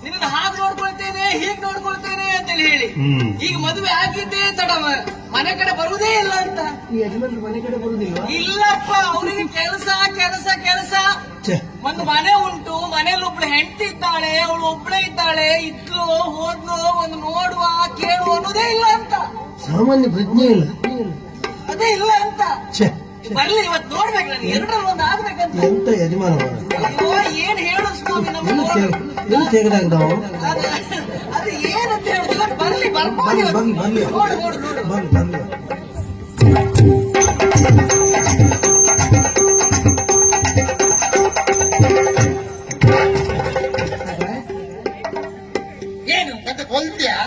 ನಿನ್ನ ಹಾಗೆ ನೋಡ್ಕೊಳ್ತೇನೆ ಹೀಗೆ ನೋಡ್ಕೊಳ್ತೇನೆ ಅಂತೇಳಿ ಹೇಳಿ ಈಗ ಮದುವೆ ಆಗಿದ್ದೇ ತಡ ಮನೆ ಕಡೆ ಬರುವುದೇ ಇಲ್ಲ ಅಂತ. ಯಜಮಾನ್ರು ಮನೆ ಕಡೆ ಬರುದಿಲ್ವಾ? ಇಲ್ಲಪ್ಪ, ಅವರಿಗೆ ಕೆಲಸ ಕೆಲಸ ಕೆಲಸ. ಒಂದು ಮನೆ ಉಂಟು, ಮನೇಲಿ ಒಬ್ಳು ಹೆಂಡತಿ ಇದ್ದಾಳೆ, ಅವಳು ಒಬ್ಳೇ ಇದ್ದಾಳೆ, ಇದ್ಲು ಹೋದ್ಲು, ಒಂದು ನೋಡುವ ಕೇಳುವ ಅನ್ನೋದೇ ಇಲ್ಲ ಅಂತ. ಸಾಮಾನ್ಯ ಪ್ರಜ್ಞೆ ಇಲ್ಲ, ಅದೇ ಇಲ್ಲ ಅಂತ. ಬರ್ಲಿ ಇವತ್ತು ನೋಡ್ಬೇಕು, ನಾನು ಎರಡರಲ್ಲಿ ಒಂದು ಆಗ್ಬೇಕಂತ. ಎಂತ ಯಜಮಾನ ಅಯ್ಯೋ ಏನ್ ಹೇಳು ಸ್ವಾಮಿ, ನಮ್ಮ ತೆಗೆದಾಗ ನಾವು ಅದು ಏನಂತ ಹೇಳುದಿಲ್ಲ. ಬರ್ಲಿ ಬರ್ಬೋದು, ನೋಡು ನೋಡು ನೋಡು. ಏನು ಮತ್ತೆ ಕೊಲ್ತೀಯಾ?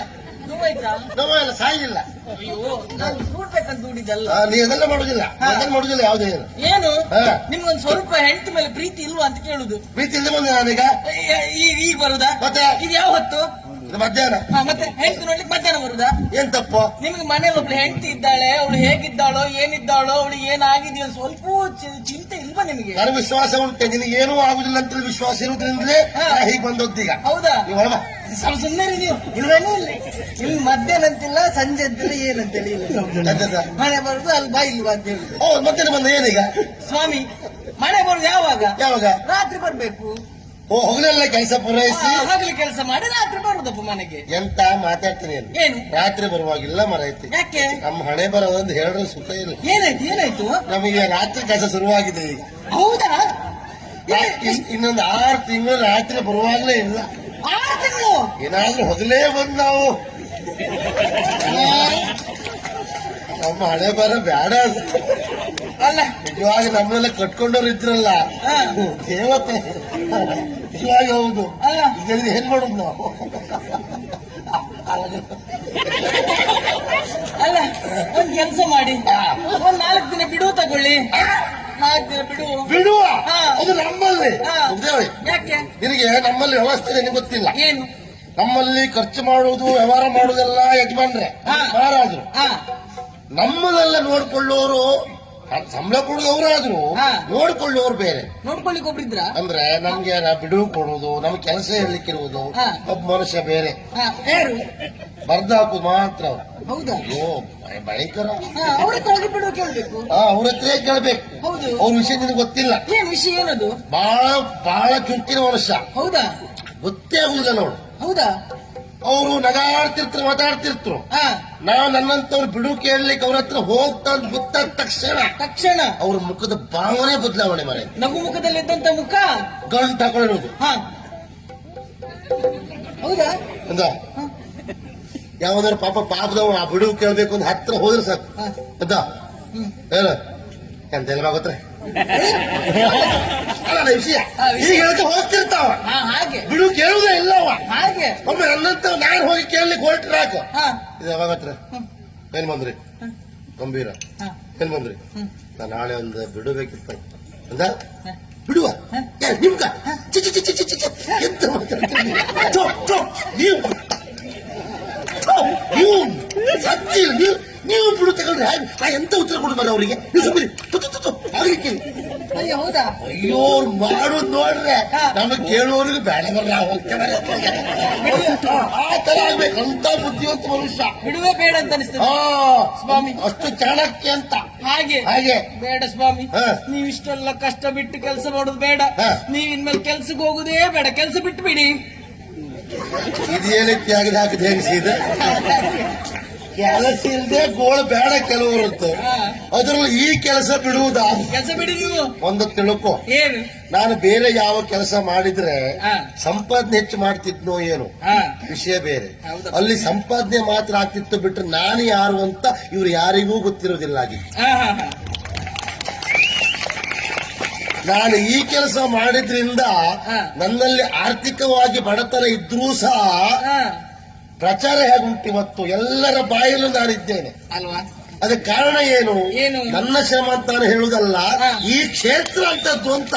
ನೋವಾಯ್ತಾ? ನೋವೆಲ್ಲ ಸಾಯಿಲ್ಲ. ಅಯ್ಯೋ ನಾನು ನೋಡ್ಬೇಕಂತ ದುಡಿದಲ್ಲ. ನೀ ಅದೆಲ್ಲ ಮಾಡುದಿಲ್ಲ, ಅದನ್ನ ಮಾಡುದಿಲ್ಲ ಯಾವುದೇ ಏನು ನಿಮ್ಗೊಂದು ಸ್ವಲ್ಪ ಹೆಂಡತಿ ಮೇಲೆ ಪ್ರೀತಿ ಇಲ್ವಾ ಅಂತ ಕೇಳುದು. ಪ್ರೀತಿ ಇಲ್ಲದೆ ಬಂದೆ ನಾನೀಗ. ಈಗ ಬರುದಾ? ಮತ್ತೆ ಇದು ಯಾವ ಹೊತ್ತು? ಮಧ್ಯಾಹ್ನ. ಮತ್ತೆ ಹೆಂಡತಿ ನೋಡ್ಲಿಕ್ಕೆ ಮಧ್ಯಾಹ್ನ ಬರುದಾ? ಏನ್ ತಪ್ಪು? ನಿಮ್ಗೆ ಮನೇಲಿ ಒಬ್ಳು ಹೆಂಡತಿ ಇದ್ದಾಳೆ, ಅವಳು ಹೇಗಿದ್ದಾಳೋ ಏನಿದ್ದಾಳೋ, ಅವಳು ಏನಾಗಿದೆಯೋ ಸ್ವಲ್ಪ ಚಿಂತೆ ಇಲ್ವಾ ನಿಮಗೆ? ನನಗೆ ವಿಶ್ವಾಸ ಉಂಟೆ, ನಿನಗೆ ಏನೂ ಆಗುದಿಲ್ಲ ಅಂತ ವಿಶ್ವಾಸ ಇರುವುದ್ರಿಂದಲೇ ಹೀಗೆ ಬಂದೊತ್ತೀಗ. ಹೌದಾ? ನೀವು ಸುಮ್ಮನೆ ನೀವು ಇಲ್ವೇನೂ ಇಲ್ಲ. ಇಲ್ಲಿ ಮಧ್ಯಾಹ್ನ ಅಂತಿಲ್ಲ, ಸಂಜೆ ಅಂತಿಲ್ಲ, ಏನಂತೇಳಿ ಇಲ್ಲ. ಮನೆ ಬರುದು ಅಲ್ಲಿ ಬಾ ಇಲ್ವಾ ಅಂತ ಹೇಳುದು. ಮಧ್ಯಾಹ್ನ ಬಂದ ಏನೀಗ? ಸ್ವಾಮಿ ಮನೆ ಬರುದು ಯಾವಾಗ? ಯಾವಾಗ? ರಾತ್ರಿ ಬರ್ಬೇಕು. ಹಗಲೆಲ್ಲ ಕೆಲಸ ಪೂರೈಸಿ ಹಗಲಿ ಕೆಲಸ ಮಾಡಿ ರಾತ್ರಿ ಬರುದಪ್ಪ ಮನೆಗೆ. ಎಂತ ಮಾತಾಡ್ತೀನಿ ಏನು? ರಾತ್ರಿ ಬರುವಾಗಿಲ್ಲ ಮರೈತಿ. ಯಾಕೆ? ನಮ್ಮ ಹಣೆ ಬರೋದಂತ ಹೇಳಿದ್ರೆ ಸುಖ ಇಲ್ಲ. ಏನಾಯ್ತು ಏನಾಯ್ತು? ನಮಗೆ ರಾತ್ರಿ ಕೆಲಸ ಶುರುವಾಗಿದೆ ಈಗ. ಹೌದಾ? ಇನ್ನೊಂದು 6 ತಿಂಗಳು ರಾತ್ರಿ ಬರುವಾಗ್ಲೇ ಇಲ್ಲ. 6 ತಿಂಗಳು? ಏನಾದ್ರೂ ಹೊಗಲೇ ಬಂದ್ ನಾವು ನಮ್ಮ ಹಣೆ ಬರ ಬೇಡ ಅಲ್ಲ. ನಿಜವಾಗಿ ನಮ್ಮನ್ನೆಲ್ಲ ಕಟ್ಕೊಂಡವ್ರು ಇದ್ರಲ್ಲ ದೇವತೆ, ನಿಜವಾಗಿ ಹೌದು. ಇದರಿಂದ ಏನ್ ಮಾಡುದು ನಾವು? ಅಲ್ಲ ಒಂದ್ ಕೆಲಸ ಮಾಡಿ, ಒಂದ್ 4 ದಿನ ಬಿಡುವು ತಗೊಳ್ಳಿ. 4 ದಿನ ಬಿಡುವ. ಅದು ನಮ್ಮಲ್ಲಿ. ಯಾಕೆ? ನಿನಗೆ ನಮ್ಮಲ್ಲಿ ವ್ಯವಸ್ಥೆ ನಿನಗೆ ಗೊತ್ತಿಲ್ಲ. ಏನು? ನಮ್ಮಲ್ಲಿ ಖರ್ಚು ಮಾಡುವುದು ವ್ಯವಹಾರ ಮಾಡುವುದೆಲ್ಲ ಯಜಮಾನ್ರೆ, ಮಹಾರಾಜರು. ನಮ್ಮದೆಲ್ಲ ನೋಡ್ಕೊಳ್ಳೋರು, ಸಂಬಳ ಕೊಡುದು ಅವರಾದ್ರು ನೋಡ್ಕೊಳ್ಳೋರು ಬೇರೆ. ನೋಡ್ಕೊಳ್ಳಿಕ್ ಒಬ್ರಿದ್ರ ಅಂದ್ರೆ ನಮ್ಗೆ ಬಿಡುವು ಕೊಡುವುದು, ನಮ್ಗೆ ಕೆಲಸ ಹೇಳಲಿಕ್ಕಿರುವುದು ಒಬ್ಬ ಮನುಷ್ಯ ಬೇರೆ. ಬರ್ದು ಹಾಕುದು ಮಾತ್ರ ಅವ್ರು. ಹೌದಾ? ಅಯ್ಯೋ ಭಯಂಕರ. ಅವ್ರ ಹತ್ರ ಹೋಗಿ ಬಿಡುವ ಕೇಳ್ಬೇಕು. ಅವ್ರ ಹತ್ರ ಕೇಳ್ಬೇಕು. ಹೌದು. ಅವ್ರ ವಿಷಯ ನಿನಗೆ ಗೊತ್ತಿಲ್ಲ. ಏನ್ ವಿಷಯ? ಏನದು? ಬಹಳ ಚುಕ್ಕಿನ ಮನುಷ್ಯ. ಹೌದಾ? ಗೊತ್ತೇ ಆಗುದಿಲ್ಲ ನೋಡು. ಹೌದಾ? ಅವರು ನಗಾಡ್ತಿರ್ತಾರೆ, ಮಾತಾಡ್ತಿರ್ತರು. ನಾವು ನನ್ನಂತವ್ರು ಬಿಡು ಕೇಳಲಿಕ್ಕೆ ಅವ್ರ ಹತ್ರ ಹೋಗ್ತಾ ಗೊತ್ತಾದ ತಕ್ಷಣ ಅವ್ರ ಮುಖದ ಭಾವನೆ ಬದಲಾವಣೆ ಮಾರೆ. ನಗು ಮುಖದಲ್ಲಿ ಇದ್ದಂತ ಮುಖ ಗಂಟು ಹಾಕೊಂಡಿರೋದು. ಹೌದಾ? ಅಂದ ಯಾವ್ದಾದ್ರು ಪಾಪದವ ಆ ಬಿಡುವು ಕೇಳ್ಬೇಕು ಅಂತ ಹತ್ರ ಹೋದ್ರೆ ಸಾಕು ಅಂತ ಏನ ಎಂತೆಲ್ಲ ಆಗುತ್ತೆ ಅಲ್ಲ ವಿಷಯ. ಈಗ ಹೇಳ್ತಾ ಹೋಗ್ತಿರ್ತಾವ, ಹಾಗೆ ಬಿಡು ಕೇಳುವುದೇ ಇಲ್ಲವ. ಹಾಗೆ ಒಮ್ಮೆ ನನ್ನಂತ ನಾನು ಹೋಗಿ ಕೇಳಲಿಕ್ಕೆ ಹೊರಟ್ರೆ ಹಾಕು. ಇದು ಯಾವಾಗ ಹತ್ರ ಏನ್ ಬಂದ್ರಿ ಗಂಭೀರ ಏನ್ ಬಂದ್ರಿ? ನಾನು ನಾಳೆ ಒಂದು ಬಿಡಬೇಕಿತ್ತ ಅಂದ ಬಿಡುವ ನಿಮ್ಗ ಎಂತ ಮಾತಾಡ್ತೀನಿ ನೀವು ಬಿಡು ತಗೊಂಡ್ರೆ ಎಂತ ಉತ್ತರ ಕೊಡ್ಬಾರ ಅವರಿಗೆ. ಹೌದಾ? ಅಯ್ಯೋ ಮಾಡೋದು ನೋಡ್ರೆ ನಮಗ್ ಕೇಳುವವರಿಗೂ ಬೇಡ ಬರ್ರ ಆ ತರ ಆಗ್ಬೇಕು. ಅಂತ ಬುದ್ಧಿವಂತ ಮನುಷ್ಯ ಬಿಡುವೆ ಬೇಡ ಅಂತ ಅನಿಸ್ತದೆ ಸ್ವಾಮಿ. ಅಷ್ಟು ಚಾಣಕ್ಯ ಅಂತ. ಹಾಗೆ ಬೇಡ ಸ್ವಾಮಿ. ನೀವ್ ಇಷ್ಟೆಲ್ಲ ಕಷ್ಟ ಬಿಟ್ಟು ಕೆಲಸ ಮಾಡೋದು ಬೇಡ. ನೀವ್ ಇನ್ಮೇಲೆ ಕೆಲ್ಸಕ್ಕೆ ಹೋಗುದೇ ಬೇಡ, ಕೆಲಸ ಬಿಟ್ಟು ಬಿಡಿ. ಇದೇನು ತ್ಯಾಗದ ಹಾಕಿದ ಹೆಂಗಸಿದೆ ಕೆಲಸ ಇಲ್ಲದೆ ಗೋಳು ಬೇಡ ಕೆಲವರದ್ದು. ಅದ್ರಲ್ಲಿ ಈ ಕೆಲಸ ಬಿಡುವುದಾ? ಕೆಲಸ ಬಿಡಿ ನೀವು. ಒಂದು ತಿಳ್ಕೊ, ಏನು ನಾನು ಬೇರೆ ಯಾವ ಕೆಲಸ ಮಾಡಿದ್ರೆ ಸಂಪಾದನೆ ಹೆಚ್ಚು ಮಾಡ್ತಿದ್ನೋ ಏನು ವಿಷಯ ಬೇರೆ. ಅಲ್ಲಿ ಸಂಪಾದನೆ ಮಾತ್ರ ಆಗ್ತಿತ್ತು ಬಿಟ್ರೆ ನಾನು ಯಾರು ಅಂತ ಇವ್ರು ಯಾರಿಗೂ ಗೊತ್ತಿರೋದಿಲ್ಲ ಆಗಿತ್ತು. ನಾನು ಈ ಕೆಲಸ ಮಾಡಿದ್ರಿಂದ ನನ್ನಲ್ಲಿ ಆರ್ಥಿಕವಾಗಿ ಬಡತನ ಇದ್ರೂ ಸಹ ಪ್ರಚಾರ ಹೇಗುಂಟು ಇವತ್ತು ಎಲ್ಲರ ಬಾಯಲ್ಲೂ ನಾನಿದ್ದೇನೆ ಅಲ್ವಾ? ಅದಕ್ಕೆ ಕಾರಣ ಏನು? ನನ್ನ ಶ್ರಮ ಅಂತ ನಾನು ಹೇಳುವುದಲ್ಲ, ಈ ಕ್ಷೇತ್ರ ಅಂತದ್ದು ಅಂತ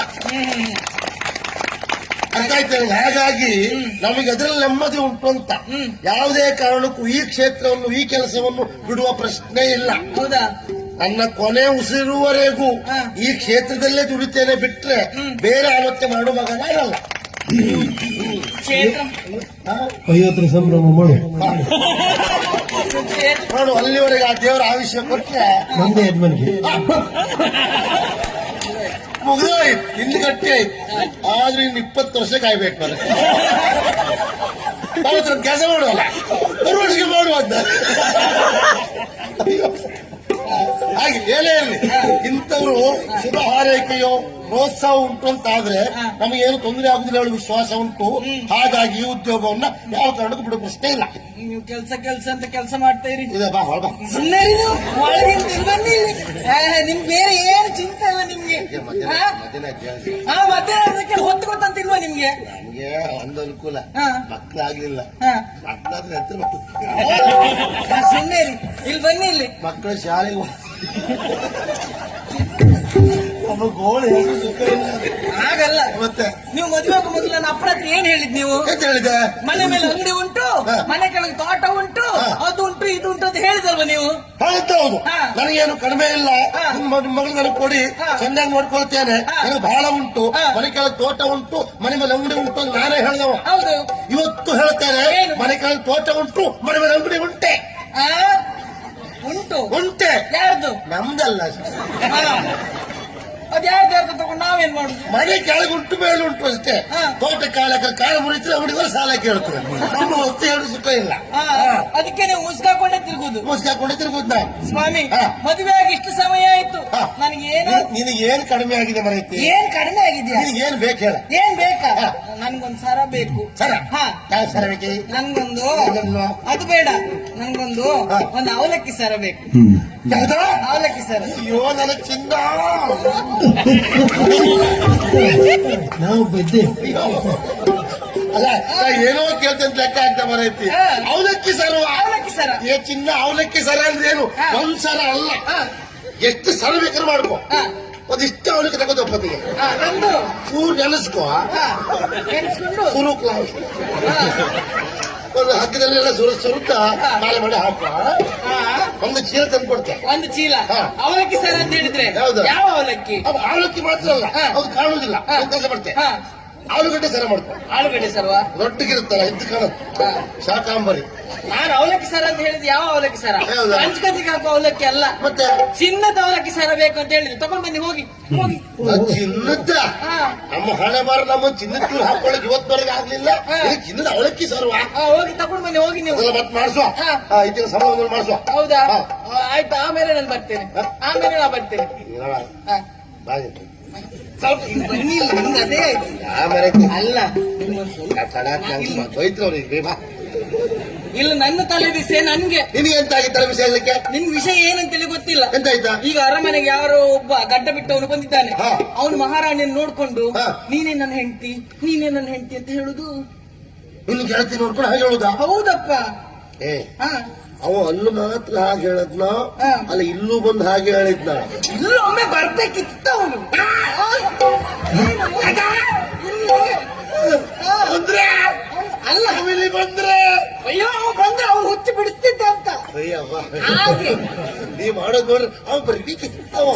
ಅರ್ಥ ಆಯ್ತು. ಹಾಗಾಗಿ ನಮಗೆ ಅದರಲ್ಲಿ ನೆಮ್ಮದಿ ಉಂಟು ಅಂತ ಯಾವುದೇ ಕಾರಣಕ್ಕೂ ಈ ಕ್ಷೇತ್ರವನ್ನು ಈ ಕೆಲಸವನ್ನು ಬಿಡುವ ಪ್ರಶ್ನೆ ಇಲ್ಲ. ಹೌದಾ? ನನ್ನ ಕೊನೆ ಉಸಿರುವರೆಗೂ ಈ ಕ್ಷೇತ್ರದಲ್ಲೇ ದುಡಿತೇನೆ ಬಿಟ್ರೆ ಬೇರೆ ಆಲೋಚನೆ ಮಾಡುವ ಮಗ ನಾನಲ್ಲ. ಕ್ಷೇತ್ರ ಐವತ್ತರ ಸಂಭ್ರಮ ಮಾಡು. ಕ್ಷೇತ್ರ ನೋಡು ಅಲ್ಲಿವರೆಗೆ ಆ ದೇವರ ಆಯುಷ್ಯ ಕೊಟ್ಟರೆ ನಂದೇ ಯಜಮಾನಿಗೆ ಮುಗಿದೋಯ್ತು, ಇನ್ನು ಗಟ್ಟಿ ಆಯ್ತು. ಆದ್ರೂ ಇನ್ನು 20 ವರ್ಷ ಕಾಯ್ಬೇಕು ನಾನು. ಕೆಲಸ ಮಾಡುವಲ್ಲ, ಒಂದು ವರ್ಷಕ್ಕೆ ಮಾಡುವಂತ ಹಾಗೆ ಏನೇ ಇರಲಿ, ಇಂಥವ್ರು ಶುಭ ಹಾರೈಕೆಯೋ ಪ್ರೋತ್ಸಾಹ ಉಂಟು ಅಂತ ಆದ್ರೆ ನಮಗೇನು ತೊಂದರೆ ಆಗುದಿಲ್ಲ ಹೇಳುವ ವಿಶ್ವಾಸ ಉಂಟು. ಹಾಗಾಗಿ ಈ ಉದ್ಯೋಗವನ್ನ ಯಾವ ಕಾರಣಕ್ಕೂ ಬಿಡೋ ಪ್ರಶ್ನೆ ಇಲ್ಲ. ನೀವು ಕೆಲ್ಸ ಅಂತ ಕೆಲಸ ಮಾಡ್ತಾ ಇರಿ. ಇದೆ ಬಾ ಹೊರಬಾ. ಸುಮ್ಮನೆ ನೀವು ಒಳಗಿಂದ ಇಲ್ಲಿ ಬನ್ನಿ ಇಲ್ಲಿ. ನಿಮ್ಗೆ ಬೇರೆ ಏನು ಚಿಂತೆ ಇಲ್ಲ ನಿಮ್ಗೆ. ಮಧ್ಯಾಹ್ನಕ್ಕೆ ಹೊತ್ತು ಗೊತ್ತಂತಿಲ್ವಾ ನಿಮ್ಗೆ? ನಮ್ಗೆ ಒಂದು ಅನುಕೂಲ, ಹಾ. ಮಕ್ಕಳಾಗ್ಲಿಲ್ಲ. ಹಾ. ಮಕ್ಕಳಾದ್ರೆ ಹತ್ರ ಮಕ್ಕಳು ಸುಮ್ಮನೆ ಇರಿ, ಇಲ್ಲಿ ಬನ್ನಿ ಇಲ್ಲಿ. ಮಕ್ಕಳ ಶಾಲೆಗೆ ಒಬ್ಬ ಗೋಳು ಹೇಳಿ ಸುಖ ಇಲ್ಲ. ಹಾಗಲ್ಲ, ಮತ್ತೆ ನೀವು ಮದುವೆ ಆಗೋ ಮೊದಲು ನನ್ನ ಅಪ್ಪನ ಹತ್ರ ಏನ್ ಹೇಳಿದ್ ನೀವು? ಎಂತ ಹೇಳಿದೆ? ಮನೆ ಮೇಲೆ ಅಂಗಡಿ ಉಂಟು, ಹಾ. ಮನೆ ಕೆಳಗೆ ತೋಟ ಉಂಟು, ಹಾ. ಅದು ಉಂಟು ಇದು ಉಂಟು ಅಂತ ಹೇಳಿದಲ್ವಾ ನೀವು? ಹೌದು, ಹಾ. ನನಗೇನು ಕಡಿಮೆ ಇಲ್ಲ. ಹಾ. ನಿಮ್ಮ ಮಗಳು ನನಗೆ ಕೊಡಿ, ಹಾ. ಚೆನ್ನಾಗಿ ನೋಡ್ಕೊಳ್ತೇನೆ. ಹಾ. ನನಗೆ ಬಹಳ ಉಂಟು, ಹಾ. ಮನೆ ಕೆಳಗೆ ತೋಟ ಉಂಟು, ಮನೆ ಮೇಲೆ ಅಂಗಡಿ ಉಂಟು ಅಂತ ನಾನೇ ಹೇಳಿದವ. ಹೌದು. ಇವತ್ತು ಹೇಳ್ತೇನೆ, ಏನು? ಮನೆ ಕೆಳಗೆ ತೋಟ ಉಂಟು, ಮನೆ ಮೇಲೆ ಅಂಗಡಿ ಉಂಟೆ. ಆ? ಉಂಟು. ಉಂಟೆ ಯಾರ್ದು? ನಮ್ದಲ್ಲ. ಅದ್ ಯಾರ್ದು ತಗೊಂಡು ನಾವೇನ್ ಮಾಡುದು? ಮನೆ ಕೆಳಗೆ ಉಂಟು, ಮೇಲೆ ಉಂಟು ಅಷ್ಟೇ. ಹಾ. ತೋಟ ಕಾಲ ಮುರಿದ್ರೆ ಅಂಗಡಿಗಳು ಸಾಲ ಕೇಳ್ತಾರೆ. ನಮ್ಮ ವಸ್ತು ಹೇಳಿ ಸುಖ ಇಲ್ಲ. ಆ, ಅದಕ್ಕೆ ನೀವು ಮುಸ್ಕಾಕೊಂಡೇ ತಿರುಗುದು. ಮುಸ್ಕಾಕೊಂಡು ತಿರುಗುದ್ ನಾವು. ಸ್ವಾಮಿ, ಹಾ. ಮದುವೆ ಆಗಿ ಇಷ್ಟು ಸಮಯ ಆಯ್ತು, ಹಾ. ನನಗೇನು ನಿನಗೇನು ಕಡಿಮೆ ಆಗಿದೆ ಮರೈತಿ? ಏನ್ ಕಡಿಮೆ ಆಗಿದ್ಯಾ? ನಿನಗೇನು ಬೇಕು ಹೇಳ? ಏನ್ ಬೇಕಾ? ಹಾ. ನನ್ಗೊಂದ್ ಸರ ಬೇಕು. ಸರ? ಹಾ. ಯಾವ ಸರ ಬೇಕಿ? ನನ್ಗೊಂದು ಏನನ್ನು? ಅದು ಬೇಡ, ನನ್ಗೊಂದು ಹಾ. ಒಂದು ಅವಲಕ್ಕಿ ಸರ ಬೇಕು. ಯಾವ್ದು? ಅವಲಕ್ಕಿ ಸರ. ಅಯ್ಯೋ ನನ್ನ ಚಿನ್ನ. ನಾವು ಬದ್ದೆ ಅಯ್ಯೋ. ಅಲ್ಲ, ನಾ ಏನೋ ಕೇಳ್ತಂತ ಲೆಕ್ಕ ಆಗ್ತಾ ಬರೈತಿ. ಹಾ. ಅವಲಕ್ಕಿ ಸರ? ಅವಲಕ್ಕಿ ಸರ. ಏ ಚಿನ್ನ, ಅವಲಕ್ಕಿ ಸರ ಅಂದ್ರೆ ಏನು? ಹಾ. ಒಂದ್ ಸರ ಅಲ್ಲ, ಹಾ. ಎಷ್ಟು ಸರ ಬೇಕಾದ್ರೂ ಮಾಡ್ಕೋ. ಹಾ. ಒಂದಿಷ್ಟು ಅವಲಕ್ಕಿ ತಗೋದು ಒಪ್ಪತ್ತಿಗೆ ಹಾ, ನಂದು. ಚೂರು ನೆನೆಸ್ಕೋ. ಹಾ. ಎಣಿಸ್ಕೊಂಡು. ಸುರುಕ್ಲ ಹಾ. ಒಂದು ಹಗ್ಗದಲ್ಲೆಲ್ಲ ಸುರುತ್ತ ಹಾ. ಮಾಲೆ ಮಾಡಿ ಹಾಕುವ. ಹಾ. ಒಂದು ಚೀಲ ತಂದು ಕೊಡ್ತೆ. ಒಂದು ಚೀಲ ಹಾ. ಅವಲಕ್ಕಿ ಸರ ಅಂತ ಹೇಳಿದ್ರೆ ಯಾವ್ದು? ಯಾವ ಅವಲಕ್ಕಿ? ಅದು ಅವಲಕ್ಕಿ ಮಾತ್ರ ಅಲ್ಲ, ಹಾ. ಅದು ಕಾಣುವುದಿಲ್ಲ. ಹಾ. ಒಂದು ಕೆಲಸ ಮಾಡ್ತೆ, ಹಾ. ಆಲೂಗಡ್ಡೆ ಸರ ಮಾಡ್ಕೊ. ಆಲೂಗಡ್ಡೆ ಸರ್ವಾ? ರೊಟ್ಟಿಗಿರುತ್ತಲ್ಲ ಇದ್ದು ಕಾಣುತ್ತೆ, ಶಾಕಾಂಬರಿ. ನಾನು ಅವಲಕ್ಕಿ ಸರ ಅಂತ ಹೇಳಿದ್ ಯಾವ ಅವಲಕ್ಕಿ ಸರ? ಯಾವ್ದು? ಹಂಚ್ಕಂತಿಗೆ ಹಾಕೋ ಅವಲಕ್ಕಿ ಅಲ್ಲ, ಮತ್ತೆ ಚಿನ್ನದ ಅವಲಕ್ಕಿ ಸರ ಬೇಕು ಅಂತ ಹೇಳಿದ್ರು. ತಗೊಂಡ್ ಬನ್ನಿ, ಹೋಗಿ ಹೋಗಿ. ಅದು ಚಿನ್ನದ. ಹಾ. ನಮ್ಮ ಹಣೆ ಬಾರ ನಮ್ಮ ಚಿನ್ನದ ಚೂರು ಹಾಕೊಳ್ಳೋಕೆ ಇವತ್ತವರೆಗೆ ಆಗ್ಲಿಲ್ಲ. ಹಾ. ಇದು ಚಿನ್ನದ ಅವಲಕ್ಕಿ ಸರ್ವಾ? ಹೋಗಿ ತಗೊಂಡ್ ಬನ್ನಿ, ಹೋಗಿ ನೀವು. ಅದೆಲ್ಲ ಮತ್ತೆ ಮಾಡಿಸುವ. ಹಾ. ಇದೀಗ ಸಂಬಂಧ ಮಾಡಿಸುವ. ಹೌದಾ? ಹಾ. ಆಯ್ತು, ಆಮೇಲೆ ನಾನು ಬರ್ತೇನೆ. ಹಾ. ಆಮೇಲೆ ನಾ ಬರ್ತೇನೆ. ಹಾ. ಸ್ವಲ್ಪ ಇಲ್ಲಿ ಬನ್ನಿ, ಇಲ್ಲಿ ನಂದು ಅದೇ ಆಯ್ತು. ಅಲ್ಲ, ನಿಮ್ಮೊಂದು ಸ್ವಲ್ಪ ಬೈತ್ರವ್ರಿಗೆ ಬಾ. ಇಲ್ಲ, ನನ್ನ ತಲೆ ಬಿಸಿ ನನ್ಗೆ. ನಿನಗೆ ಎಂತ ಆಗಿತ್ತು ವಿಷಯ ಹೇಳಲಿಕ್ಕೆ? ನಿನ್ ವಿಷಯ ಏನಂತೇಳಿ ಗೊತ್ತಿಲ್ಲ. ಎಂತ ಆಯ್ತಾ? ಈಗ ಅರಮನೆಗೆ ಯಾರೋ ಒಬ್ಬ ಗಡ್ಡ ಬಿಟ್ಟವನು ಬಂದಿದ್ದಾನೆ. ಹಾ. ಅವನು ಮಹಾರಾಣಿಯನ್ನು ನೋಡ್ಕೊಂಡು ಹಾ. ನೀನೇ ನನ್ನ ಹೆಂಡತಿ, ನೀನೇ ನನ್ನ ಹೆಂಡತಿ ಅಂತ ಹೇಳುದು. ಇನ್ನು ಗೆಳತಿ ನೋಡ್ಕೊಂಡು ಹಾಗೆ ಹೇಳುದಾ? ಹೌದಪ್ಪ. ಏ, ಹಾ. ಅವ ಅಲ್ಲೂ ಮಾತ್ರ ಹಾಗೆ ಹೇಳದ್ನ, ಹಾ. ಅಲ್ಲ ಇಲ್ಲೂ ಬಂದು ಹಾಗೆ ಹೇಳಿದ್ನ. ಇಲ್ಲೊಮ್ಮೆ ಬರ್ಬೇಕಿತ್ತ ಅವನು. ಬಂದ್ರೆ ಅಲ್ಲ, ಇಲ್ಲಿ ಬಂದ್ರೆ ಅಯ್ಯೋ ಅವ್ನು ಬಂದ್ರೆ ಅವ್ನು ಹುಚ್ಚಿ ಬಿಡಿಸ್ತಿದ್ದ ಅಂತ. ಅಯ್ಯವ್ವ, ಹಾಗೆ ನೀ ಮಾಡೋದ್ ನೋಡ್ರಿ ಅವ ಬರೀ ಅವ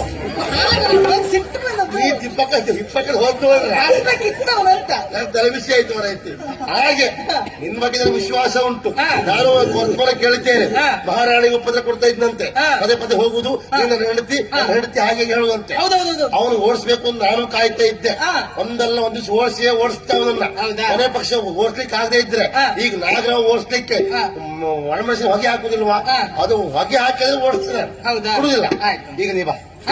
ಸಿಟ್ಟು ಬಂದದ್ದು. ಈ ಇಪ್ಪಕ್ಕ ಹೋದ್ ನೋಡ್ರಿ ಬರ್ಬೇಕಿತ್ತ ಅವನಂತ. ನನ್ನ ತಲೆ ಬಿಸಿ ಆಯ್ತು ಮರೈತಿ. ಹಾಗೆ ನಿನ್ ಬಗ್ಗೆ ನನಗೆ ವಿಶ್ವಾಸ ಉಂಟು. ಹಾ. ನಾನು ಒಂದು ಕೇಳಿದ್ದೇನೆ, ಹಾ. ಮಹಾರಾಣಿಗೆ ಉಪದ್ರ ಕೊಡ್ತಾ ಇದ್ದಂತೆ. ಹಾ. ಪದೇ ಪದೇ ಹೋಗುದು, ನನ್ನ ಹೆಂಡತಿ ನನ್ನ ಹೆಂಡತಿ ಹಾಗೆ ಹೇಳುವಂತೆ. ಹೌದೌದು. ಅವನು ಓಡಿಸ್ಬೇಕು ಅಂತ ನಾನು ಕಾಯ್ತಾ ಇದ್ದೆ. ಹಾ. ಒಂದಲ್ಲ ಒಂದು ದಿವಸ ಓಡಿಸಿಯೇ ಓಡಿಸ್ತಾ ಅವನನ್ನ. ಹೌದಾ? ಕೊನೆ ಪಕ್ಷ ಓಡಿಸ್ಲಿಕ್ಕೆ ಆಗದೆ ಇದ್ರೆ ಹಾ. ಈಗ ನಾಗರಾವ್ ಓಡಿಸ್ಲಿಕ್ಕೆ ಹಾ. ಒಣಮೆಣಸಿನ ಹೊಗೆ ಹಾಕುದಿಲ್ವಾ? ಹಾ. ಅದು ಹೊಗೆ ಹಾಕಿದ್ರೆ ಓಡಿಸ್ತಾರೆ, ಹೌದಾ? ಕೊಡುದಿಲ್ಲ. ಆಯ್ತು. ಈಗ ನೀ ಬಾ. ಹ?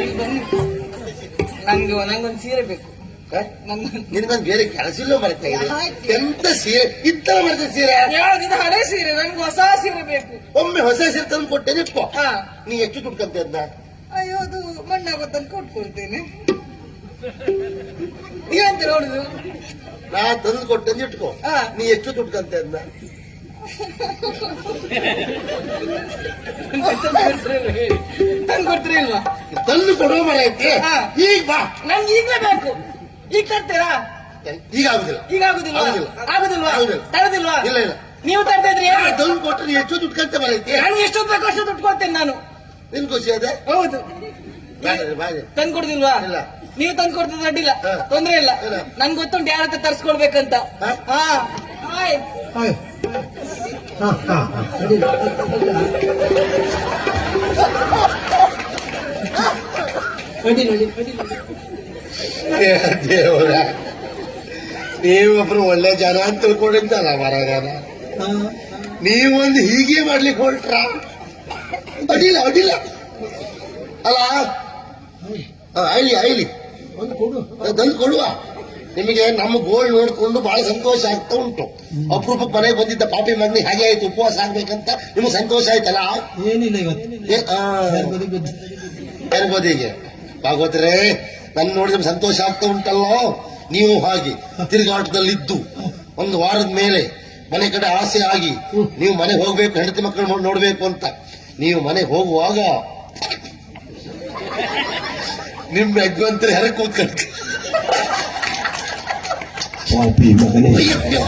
ಇಲ್ಲಿ ಬನ್ನಿ. ನಂಗೊಂದು ಸೀರೆ ಬೇಕು. ನಿನ್ಗೊಂದು ಬೇರೆ ಕೆಲಸ ಇಲ್ಲ ಮರೆತಾ ಇದೆ. ಆಯ್ತು. ಎಂತ ಸೀರೆ ಇತ್ತಲ್ಲ ಮರೆತ ಸೀರೆ? ಯಾವ್ದಿದು ಹಳೆ ಸೀರೆ? ನನ್ಗೆ ಹೊಸ ಸೀರೆ ಬೇಕು. ಒಮ್ಮೆ ಹೊಸ ಸೀರೆ ತಂದು ಕೊಟ್ಟೆ ನಿಟ್ಕೋ. ಹಾ. ನೀ ಎಷ್ಟು ದುಡ್ಕಂತೆ ಅದನ್ನ? ಅಯ್ಯೋ, ಅದು ಮಣ್ಣಾಗೊತ್ತಂತ ಕೊಟ್ಕೊಳ್ತೇನೆ. ನೀವಂತ ನೋಡುದು? ನಾ ತಂದು ಕೊಟ್ಟೆ ಇಟ್ಕೋ. ಹಾ. ನೀ ಎಷ್ಟು ದುಡ್ಕಂತೆ ಅದನ್ನ? ತಂದು ಕೊಡ್ತೀರಿ ಇಲ್ವಾ? ತಂದು ಕೊಡುವ ಮರ ಐತಿ. ಹಾ. ಈಗ ಬಾ. ನನ್ಗೆ ಈಗ್ಲೇ ಬೇಕು. ಈಗ ತರ್ತೀರಾ? ಈಗ ಆಗುದಿಲ್ಲ. ಈಗ ಆಗುದಿಲ್ವಾ? ಆಗುದಿಲ್ಲ. ಆಗುದಿಲ್ವಾ? ಆಗುದಿಲ್ಲ. ತರದಿಲ್ವಾ? ಇಲ್ಲ ಇಲ್ಲ. ನೀವು ತರ್ತಾ ಇದ್ರಿ? ತಂದು ಕೊಟ್ಟರೆ ನೀ ಎಷ್ಟು ದುಡ್ಕಂತೆ ಮರ ಐತಿ. ನನಗೆ ಎಷ್ಟೊತ್ತು ಬೇಕು ಅಷ್ಟು ದುಡ್ಡು ಕೊಡ್ತೇನೆ ನಾನು. ನಿನ್ ಖುಷಿ ಅದೇ? ಹೌದು. ಬಾಯ್ ತಂದು ಕೊಡುದಿಲ್ವಾ? ಇಲ್ಲ. ನೀವು ತಂದು ಕೊಡ್ತಿದ್ರೆ ಅಡ್ಡಿಲ್ಲ, ಹಾ. ತೊಂದ್ರೆ ಇಲ್ಲ. ಇಲ್ಲ. ನನ್ಗೆ ಗೊತ್ತುಂಟು ಯಾರ ಹತ್ರ ತರ್ಸ್ಕೊಳ್ಬೇಕಂತ. ಹಾ? ಹಾ ಹಾಯ್. ಹಾಯ್. ಹಾ, ಹಾ, ಹಾ. ಅಡ್ಡಿಲ್ಲ. ಅಡ್ಡಿಲ್ಲ, ಅಡ್ಡಿಲ್ಲ, ಅಡ್ಡಿಲ್ಲ. ಏ ದೇವರ, ನೀವೊಬ್ರು ಒಳ್ಳೆ ಜನ ಅಂತ ತಿಳ್ಕೊಂಡಿದ್ದಲ್ಲ ಮಹಾರಾಜನ. ಹಾ, ನೀವೊಂದು ಹೀಗೆ ಮಾಡ್ಲಿಕ್ಕೆ ಹೊರಟ್ರ ಅಡ್ಡಿಲ್ಲ ಅಡ್ಡಿಲ್ಲ ಅಲ್ಲ. ಐಲಿ ಐಲಿ ಒಂದು ಕೊಡು. ತಂದು ಕೊಡುವ. ನಿಮಗೆ ನಮ್ಮ ಗೋಲ್ಡ್ ನೋಡ್ಕೊಂಡು ಬಹಳ ಸಂತೋಷ ಆಗ್ತಾ ಉಂಟು. ಅಪರೂಪಕ್ಕೆ ಮನೆಗೆ ಬಂದಿದ್ದ ಪಾಪಿ ಮಗನಿಗೆ ಹಾಗೆ ಆಯ್ತು, ಉಪವಾಸ ಆಗ್ಬೇಕಂತ ನಿಮ್ಗೆ ಸಂತೋಷ ಆಯ್ತಲ್ಲ. ಏನಿಲ್ಲ ಇವತ್ತು ಯಾರ್ ಬದಿ ಬಿದ್ದು. ಬದಿಗೆ ಭಾಗವತರೇ, ನನ್ನ ನೋಡಿದ್ರೆ ಸಂತೋಷ ಆಗ್ತಾ ಉಂಟಲ್ಲೋ. ನೀವು ಹಾಗೆ ತಿರುಗಾಟದಲ್ಲಿದ್ದು ಒಂದು ವಾರದ ಮೇಲೆ ಮನೆ ಕಡೆ ಆಸೆ ಆಗಿ ನೀವು ಮನೆಗೆ ಹೋಗ್ಬೇಕು, ಹೆಂಡತಿ ಮಕ್ಕಳು ನೋಡ್ಬೇಕು ಅಂತ ನೀವು ಮನೆಗೆ ಹೋಗುವಾಗ ನಿಮ್ಮ ಯಜಮಾನ್ರು ಹೆರಕ್ ಕೂತ್ಕೊಂಡು ಪಾಪಿ ಮಗನೇ. ಅಯ್ಯೋ